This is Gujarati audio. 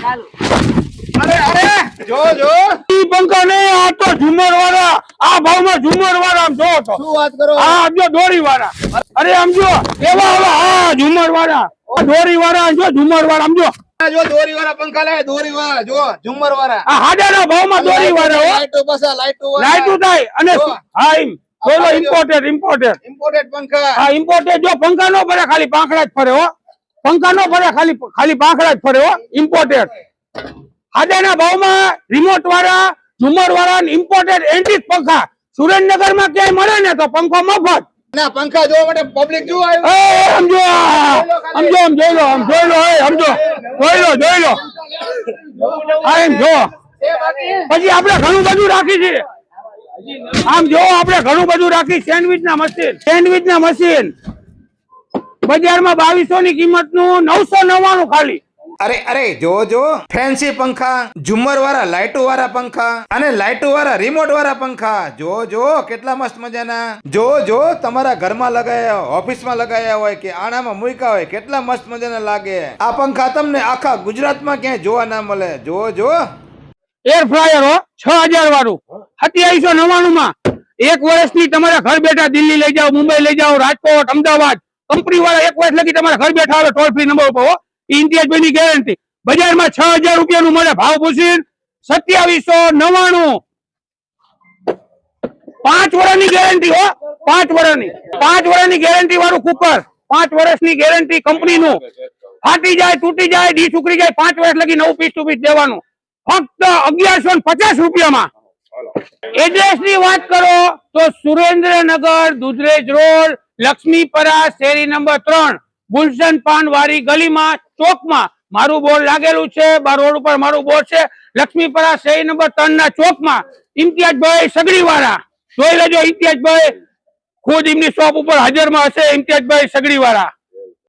અરે અરે જો જો ઈ પંખા નહીં, આ તો ઝુમર વાળા. આ ભાવમાં ઝુમર વાળા આમ જો તો. શું વાત કરો? આ જો દોરી વાળા. અરે આમ જો એવા એવા હા ઝુમર વાળા. દોરી વાળા જો ઝુમર વાળા આમ જો. જો દોરી વાળા પંખા લાય, દોરી વાળા જો ઝુમર વાળા. આ હાડાના ભાવમાં દોરી વાળા હો. લાઈટો પાછા લાઈટો લાઈટું થાય અને જો. હા એમ બોલો ઇમ્પોર્ટેડ ઇમ્પોર્ટેડ. ઇમ્પોર્ટેડ પંખા. હા ઇમ્પોર્ટેડ. જો પંખા નો ફરે ખાલી પાંખડા જ ફરે હો. પંખા નો ફરે ખાલી પાંખડા જ ફરે હો. ઇમ્પોર્ટેડ હાડાના ભાવમાં રિમોટ વાળા ઝુમર વાળા ઇમ્પોર્ટેડ એન્ટિક પંખા સુરેન્દ્રનગર માં ક્યાંય મળે ને તો પંખો મફત. ના પંખા જોવા માટે પબ્લિક જો આવ્યું. એ સમજો સમજો આમ જોઈ લો આમ જોઈ લો એ સમજો જોઈ લો હા એમ જો. પછી આપણે ઘણું બધું રાખી છે આમ જો આપણે ઘણું બધું રાખી. સેન્ડવિચ ના મશીન બજારમાં 2200 ની કિંમત નું 999 ખાલી. અરે અરે જો જો ફેન્સી પંખા, ઝુમર વાળા લાઈટો વાળા પંખા અને લાઈટો વાળા રિમોટ વાળા પંખા જો જો કેટલા મસ્ત મજાના. જો જો તમારા ઘરમાં લગાયા, ઓફિસમાં લગાયા હોય કે આણામાં મૂક્યા હોય, કેટલા મસ્ત મજાના લાગે. આ પંખા તમને આખા ગુજરાતમાં ક્યાંય જોવા ના મળે. જો જો એર ફ્રાયર હો 6000 વાળું 2799 માં. 1 વર્ષની તમારા ઘર બેઠા દિલ્હી લઈ જાઓ, મુંબઈ લઈ જાઓ, રાજકોટ, અમદાવાદ. કંપની વાળા 1 વર્ષ લગી તમારા ઘર બેઠા આવે ટોલ ફ્રી નંબર ઉપર હો. ઇમ્તિયાઝ ની ગેરંટી. બજારમાં 6000 રૂપિયાનું મળે. ભાવ પૂછી 2799. 5 વર્ષની ગેરંટી હો. 5 વર્ષની ગેરંટી વાળું કુકર. 5 વર્ષની ગેરંટી કંપનીનું. ફાટી જાય, તૂટી જાય, ડી સુકરી જાય, 5 વર્ષ લગી નવું પીસ ટુ પીસ દેવાનું. ફક્ત 1150 રૂપિયામાં. એડ્રેસ ની વાત કરો તો સુરેન્દ્રનગર દુધરેજ રોડ, લક્ષ્મીપરા, શેરી નંબર 3, ગુલશન પાન વાળી ગલીમાં ચોકમાં મારું બોર્ડ લાગેલું છે. રોડ ઉપર મારું બોર્ડ છે. લક્ષ્મીપરા શેરી નંબર 3 ના ચોકમાં ઇમ્તિયાઝભાઈ સગડીવાળા. જોઈ લેજો ઇમ્તિયાઝભાઈ ખુદ એમની શોપ ઉપર હાજરમાં હશે. ઇમ્તિયાઝભાઈ સગડીવાળા.